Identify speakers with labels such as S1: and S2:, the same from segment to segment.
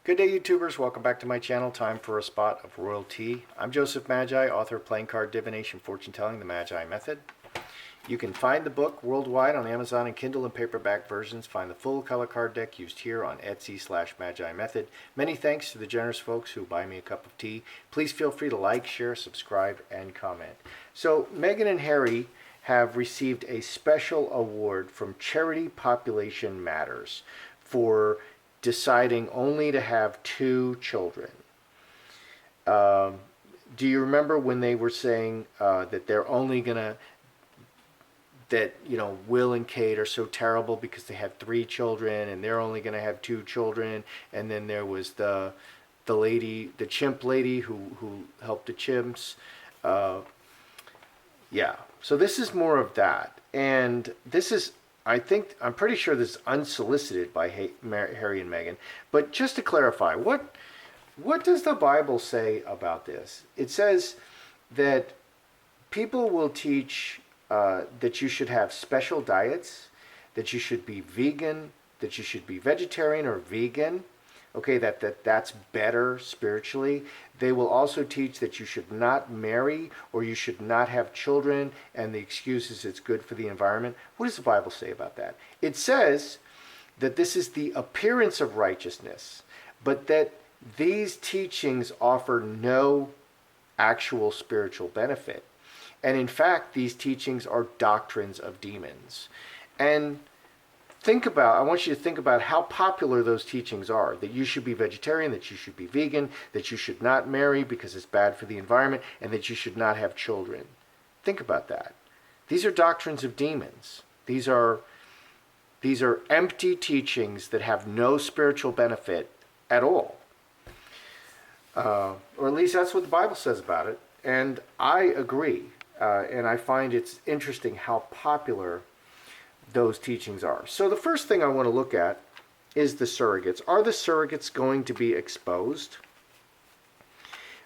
S1: Good day, YouTubers. Welcome back to my channel. Time for a spot of royalty. I'm Joseph Magi, author of Playing Card Divination, Fortune Telling, the Magi Method. You can find the book worldwide on Amazon and Kindle and paperback versions. Find the full color card deck used here on Etsy/Magi Method. Many thanks to the generous folks who buy me a cup of tea. Please feel free to like, share, subscribe, and comment. So, Meghan and Harry have received a special award from Charity Population Matters for deciding only to have 2 children. Do you remember when they were saying that they're only gonna, that, you know, Will and Kate are so terrible because they had 3 children and they're only gonna have 2 children? And then there was the lady, the chimp lady who helped the chimps. Yeah, so this is more of that, and this is, I'm pretty sure this is unsolicited by Harry and Meghan. But just to clarify, what does the Bible say about this? It says that people will teach that you should have special diets, that you should be vegan, that you should be vegetarian or vegan. Okay, that's better spiritually. They will also teach that you should not marry or you should not have children, and the excuse is it's good for the environment. What does the Bible say about that? It says that this is the appearance of righteousness, but that these teachings offer no actual spiritual benefit. And in fact, these teachings are doctrines of demons. And I want you to think about how popular those teachings are. That you should be vegetarian, that you should be vegan, that you should not marry because it's bad for the environment, and that you should not have children. Think about that. These are doctrines of demons. These are empty teachings that have no spiritual benefit at all. Or at least that's what the Bible says about it. And I agree. And I find it's interesting how popular those teachings are. So the first thing I want to look at is the surrogates. Are the surrogates going to be exposed?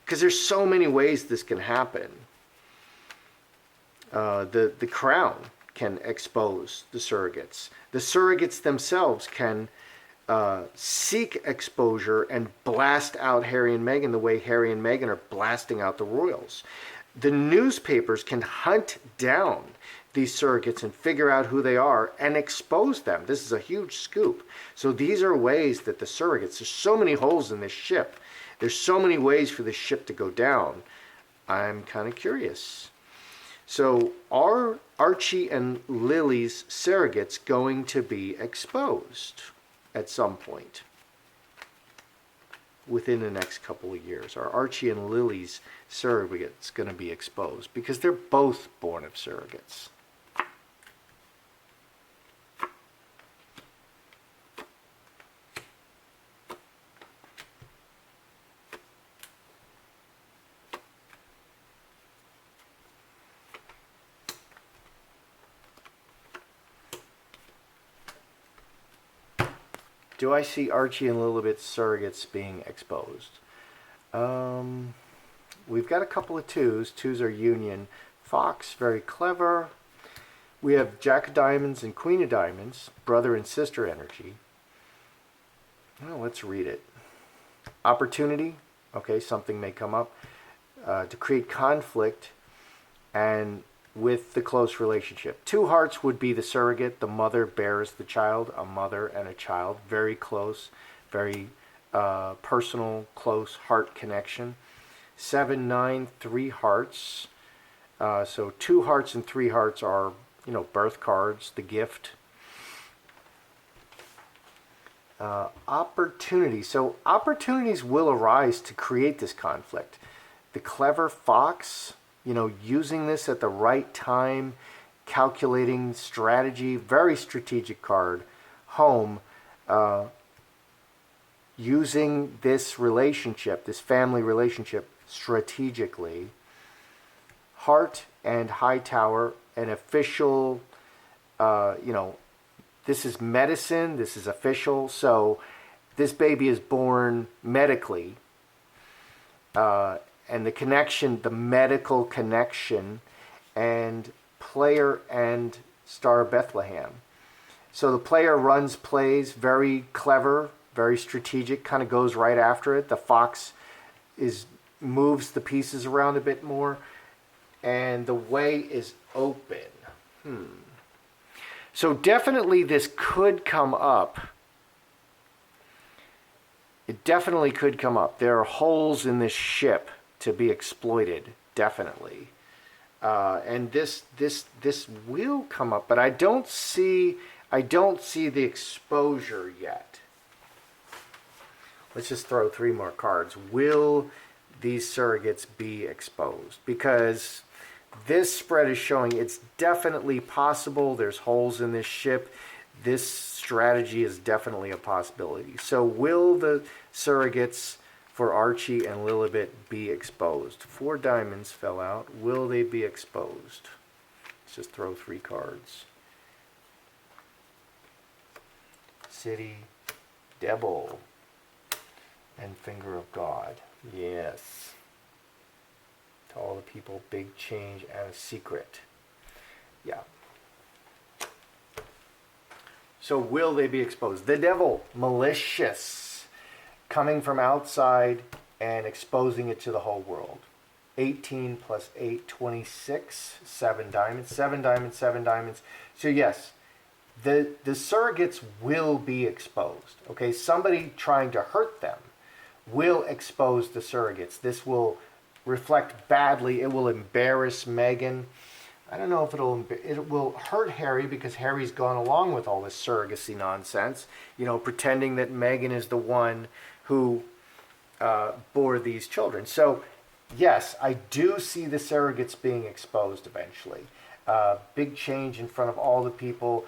S1: Because there's so many ways this can happen. The crown can expose the surrogates. The surrogates themselves can seek exposure and blast out Harry and Meghan the way Harry and Meghan are blasting out the royals. The newspapers can hunt down these surrogates and figure out who they are and expose them. This is a huge scoop. So these are ways that the surrogates, there's so many holes in this ship. There's so many ways for this ship to go down. I'm kind of curious. So are Archie and Lily's surrogates going to be exposed at some point within the next couple of years? Are Archie and Lily's surrogates going to be exposed? Because they're both born of surrogates. Do I see Archie and Lilibet's surrogates being exposed? We've got a couple of 2s. 2s are Union. Fox, very clever. We have Jack of Diamonds and Queen of Diamonds, brother and sister energy. Well, let's read it. Opportunity. Okay, something may come up. To create conflict and with the close relationship. 2 hearts would be the surrogate. The mother bears the child, a mother and a child. Very close, very personal, close heart connection. 7, 9, 3 hearts. So 2 hearts and 3 hearts are, you know, birth cards, the gift. Opportunity. So opportunities will arise to create this conflict. The clever fox, you know, using this at the right time, calculating strategy, very strategic card. Home, using this relationship, this family relationship, strategically. Heart and Hightower, an official, you know, this is medicine, this is official, so this baby is born medically. And the connection, the medical connection, and player and Star of Bethlehem. So the player runs plays, very clever, very strategic, kind of goes right after it. The fox moves the pieces around a bit more, and the way is open. So definitely this could come up. It definitely could come up. There are holes in this ship to be exploited, definitely. And this will come up, but I don't see the exposure yet. Let's just throw 3 more cards. Will these surrogates be exposed? Because this spread is showing it's definitely possible. There's holes in this ship. This strategy is definitely a possibility. So will the surrogates for Archie and Lilibet be exposed? 4 diamonds fell out. Will they be exposed? Let's just throw 3 cards. City, Devil, and Finger of God. Yes. To all the people, big change and a secret. Yeah. So will they be exposed? The Devil, malicious, coming from outside and exposing it to the whole world. 18 plus 8, 26, 7 diamonds, 7 diamonds, 7 diamonds. So yes, the surrogates will be exposed. Okay, somebody trying to hurt them will expose the surrogates. This will reflect badly. It will embarrass Meghan. I don't know if it will hurt Harry, because Harry's gone along with all this surrogacy nonsense, pretending that Meghan is the one who bore these children. So yes, I do see the surrogates being exposed eventually. Big change in front of all the people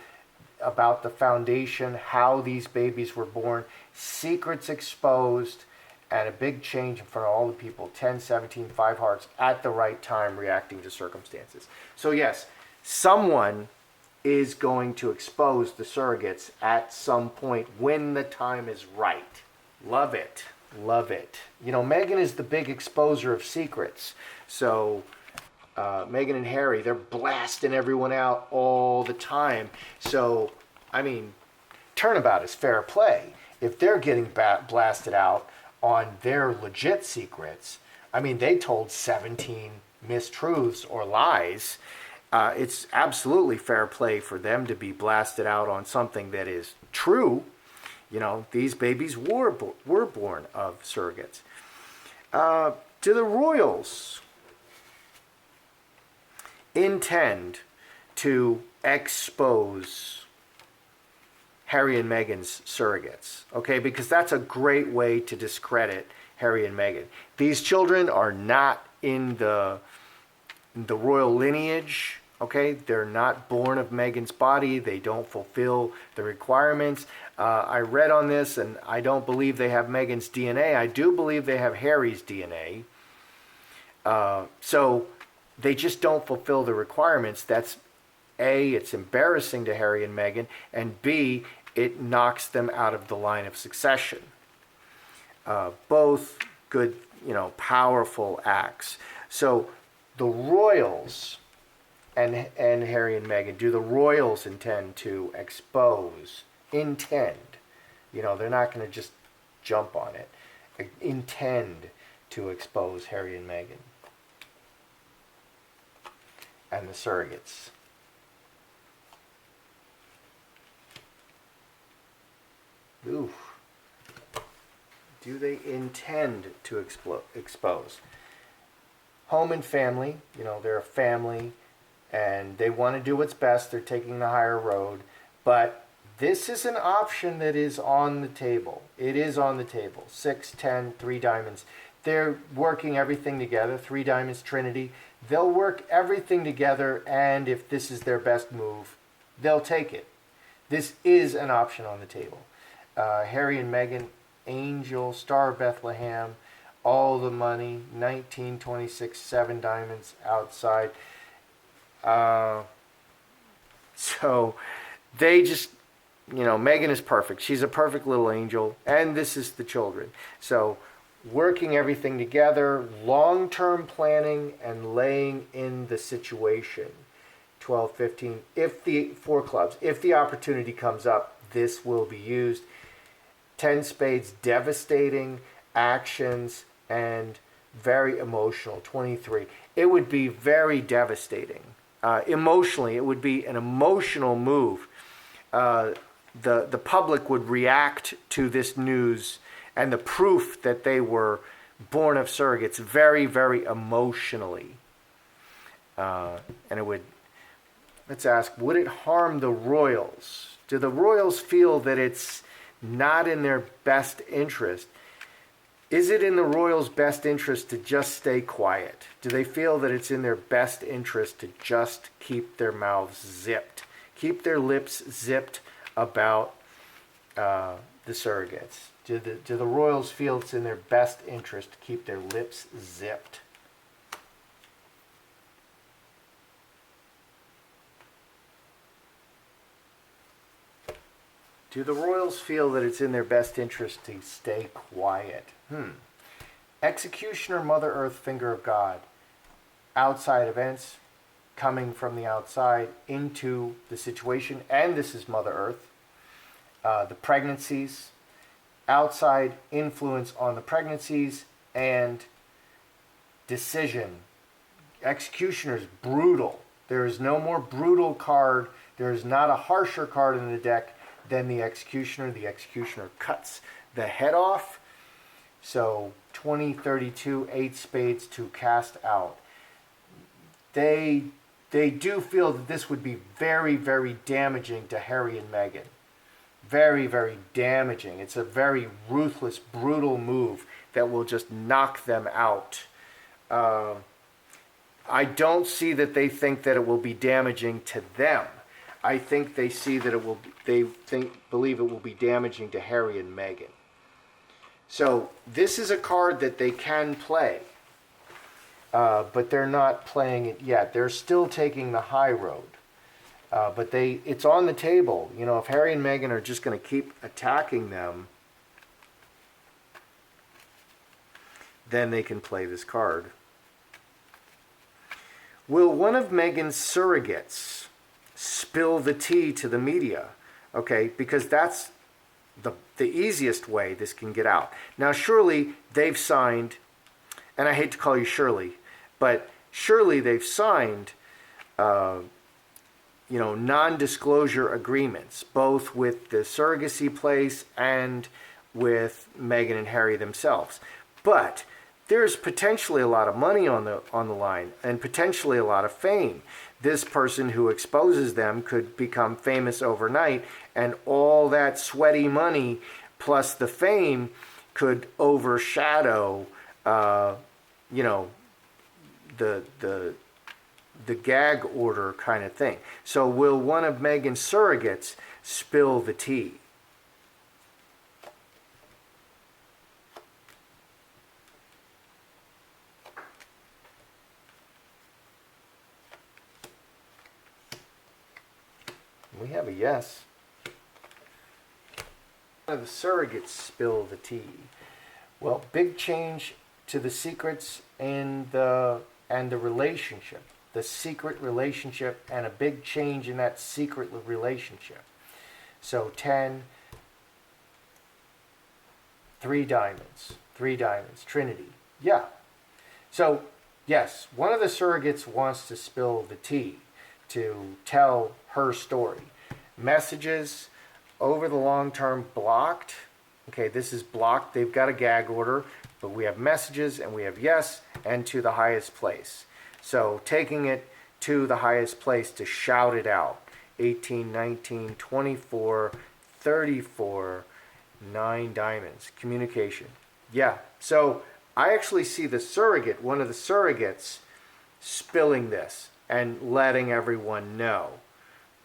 S1: about the foundation, how these babies were born, secrets exposed, and a big change in front of all the people. 10, 17, 5 hearts at the right time, reacting to circumstances. So yes, someone is going to expose the surrogates at some point when the time is right. Love it. Love it. Meghan is the big exposer of secrets. So Meghan and Harry, they're blasting everyone out all the time. So, turnabout is fair play. If they're getting blasted out on their legit secrets, they told 17 mistruths or lies. It's absolutely fair play for them to be blasted out on something that is true. These babies were born of surrogates. Do the royals intend to expose Harry and Meghan's surrogates? Okay, because that's a great way to discredit Harry and Meghan. These children are not in the royal lineage. Okay, they're not born of Meghan's body. They don't fulfill the requirements. I read on this, and I don't believe they have Meghan's DNA. I do believe they have Harry's DNA. So they just don't fulfill the requirements. That's A, it's embarrassing to Harry and Meghan, and B, it knocks them out of the line of succession. Both good, powerful acts. So the royals and Harry and Meghan, do the royals intend to expose? Intend. They're not going to just jump on it. Intend to expose Harry and Meghan and the surrogates. Oof. Do they intend to expose? Home and family, they're a family and they want to do what's best. They're taking the higher road. But this is an option that is on the table. It is on the table. 6, 10, 3 diamonds. They're working everything together. 3 diamonds, Trinity. They'll work everything together, and if this is their best move, they'll take it. This is an option on the table. Harry and Meghan, Angel, Star of Bethlehem, all the money, 19, 26, 7 diamonds outside. So they just, Meghan is perfect. She's a perfect little angel, and this is the children. So working everything together, long-term planning, and laying in the situation. 12, 15, if the 4 clubs, if the opportunity comes up, this will be used. 10 spades, devastating actions and very emotional. 23. It would be very devastating. Emotionally, it would be an emotional move. The public would react to this news and the proof that they were born of surrogates very, very emotionally. And it would, let's ask, would it harm the royals? Do the royals feel that it's not in their best interest? Is it in the royals' best interest to just stay quiet? Do they feel that it's in their best interest to just keep their mouths zipped, keep their lips zipped about the surrogates? Do the royals feel it's in their best interest to keep their lips zipped? Do the royals feel that it's in their best interest to stay quiet? Executioner, Mother Earth, Finger of God. Outside events coming from the outside into the situation. And this is Mother Earth. The pregnancies. Outside influence on the pregnancies. And decision. Executioner is brutal. There is no more brutal card. There is not a harsher card in the deck than the Executioner. The Executioner cuts the head off. So 20, 32, 8 spades to cast out. They do feel that this would be very, very damaging to Harry and Meghan. Very, very damaging. It's a very ruthless, brutal move that will just knock them out. I don't see that they think that it will be damaging to them. I think they see that it will. Believe it will be damaging to Harry and Meghan. So this is a card that they can play, but they're not playing it yet. They're still taking the high road, but it's on the table. You know, if Harry and Meghan are just going to keep attacking them, then they can play this card. Will one of Meghan's surrogates spill the tea to the media? Okay, because that's the easiest way this can get out. Now, surely they've signed, and I hate to call you Shirley, but surely they've signed, non-disclosure agreements, both with the surrogacy place and with Meghan and Harry themselves. But there's potentially a lot of money on the line, and potentially a lot of fame. This person who exposes them could become famous overnight, and all that sweaty money plus the fame could overshadow, the gag order kind of thing. So will one of Meghan's surrogates spill the tea? We have a yes. One of the surrogates spill the tea. Well, big change to the secrets and the relationship. The secret relationship, and a big change in that secret relationship. So 10, 3 diamonds, Trinity. Yeah. So, yes, one of the surrogates wants to spill the tea, to tell her story. Messages over the long term blocked. Okay, this is blocked. They've got a gag order, but we have messages and we have yes and to the highest place. So taking it to the highest place to shout it out. 18, 19, 24, 34, 9 diamonds. Communication. Yeah. So I actually see the surrogate, one of the surrogates, spilling this and letting everyone know.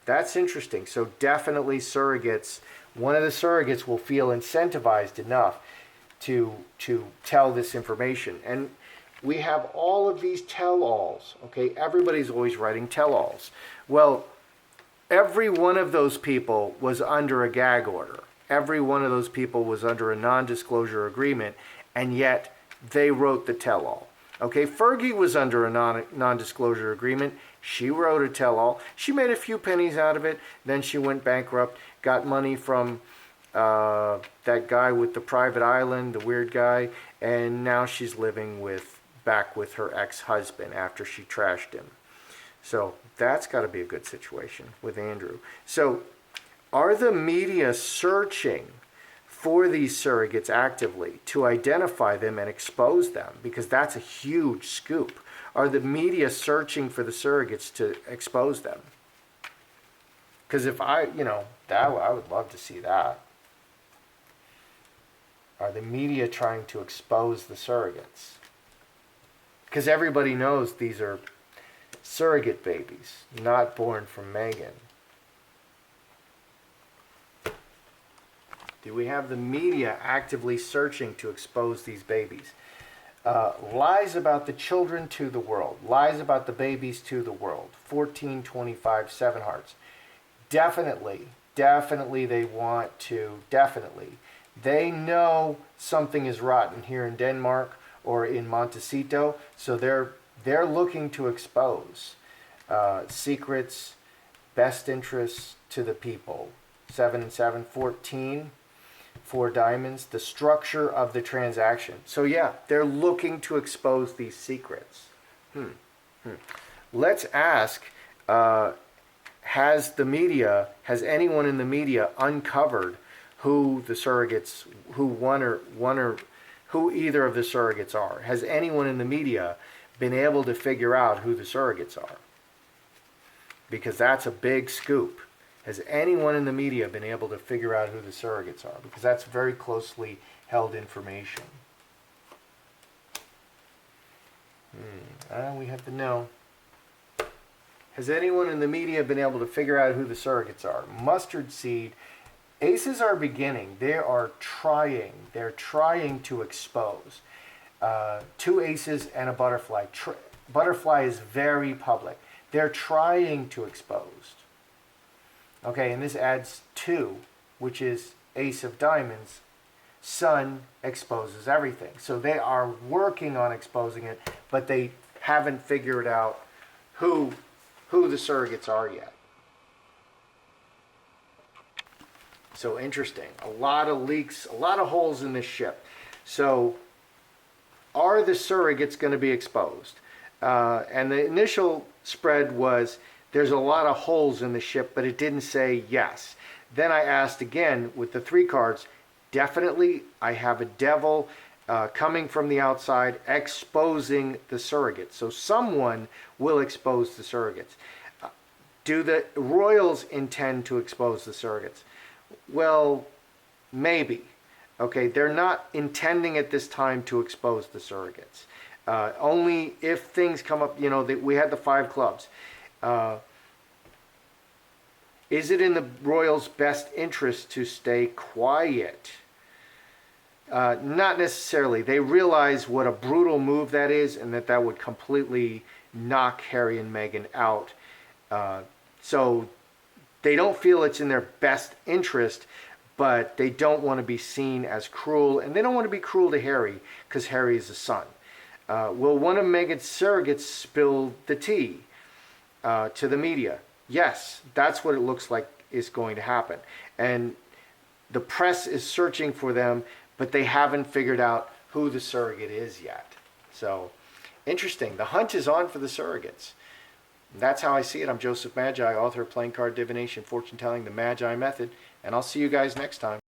S1: That's interesting. So definitely surrogates, one of the surrogates will feel incentivized enough to tell this information. And we have all of these tell-alls, okay? Everybody's always writing tell-alls. Well, every one of those people was under a gag order. Every one of those people was under a non-disclosure agreement, and yet they wrote the tell-all. Okay, Fergie was under a non-disclosure agreement. She wrote a tell-all. She made a few pennies out of it. Then she went bankrupt, got money from that guy with the private island, the weird guy, and now she's living back with her ex-husband after she trashed him. So that's got to be a good situation with Andrew. So are the media searching for these surrogates actively to identify them and expose them? Because that's a huge scoop. Are the media searching for the surrogates to expose them? Because if I would love to see that. Are the media trying to expose the surrogates? Because everybody knows these are surrogate babies, not born from Meghan. Do we have the media actively searching to expose these babies? Lies about the children to the world. Lies about the babies to the world. 1425, 7 hearts. Definitely they want to, They know something is rotten here in Denmark or in Montecito, so they're looking to expose secrets, best interests to the people. 7 and 7, 14, 4 diamonds, the structure of the transaction. So yeah, they're looking to expose these secrets. Let's ask, has anyone in the media uncovered who the surrogates, who either of the surrogates are? Has anyone in the media been able to figure out who the surrogates are? Because that's a big scoop. Has anyone in the media been able to figure out who the surrogates are? Because that's very closely held information. We have to know. Has anyone in the media been able to figure out who the surrogates are? Mustard seed. Aces are beginning. They are trying. They're trying to expose. 2 aces and a butterfly. Butterfly is very public. They're trying to expose. Okay, and this adds 2, which is ace of diamonds. Sun exposes everything. So they are working on exposing it, but they haven't figured out who the surrogates are yet. So interesting. A lot of leaks, a lot of holes in this ship. So are the surrogates going to be exposed? And the initial spread was there's a lot of holes in the ship, but it didn't say yes. Then I asked again with the 3 cards, definitely I have a devil coming from the outside exposing the surrogates. So someone will expose the surrogates. Do the royals intend to expose the surrogates? Well, maybe. Okay, they're not intending at this time to expose the surrogates. Only if things come up, we had the 5 clubs. Is it in the royals' best interest to stay quiet? Not necessarily. They realize what a brutal move that is and that would completely knock Harry and Meghan out. So they don't feel it's in their best interest, but they don't want to be seen as cruel, and they don't want to be cruel to Harry because Harry is a son. Will one of Meghan's surrogates spill the tea to the media? Yes, that's what it looks like is going to happen. And the press is searching for them, but they haven't figured out who the surrogate is yet. So, interesting. The hunt is on for the surrogates. That's how I see it. I'm Joseph Magi, author of Playing Card Divination, Fortune Telling, the Magi Method, and I'll see you guys next time.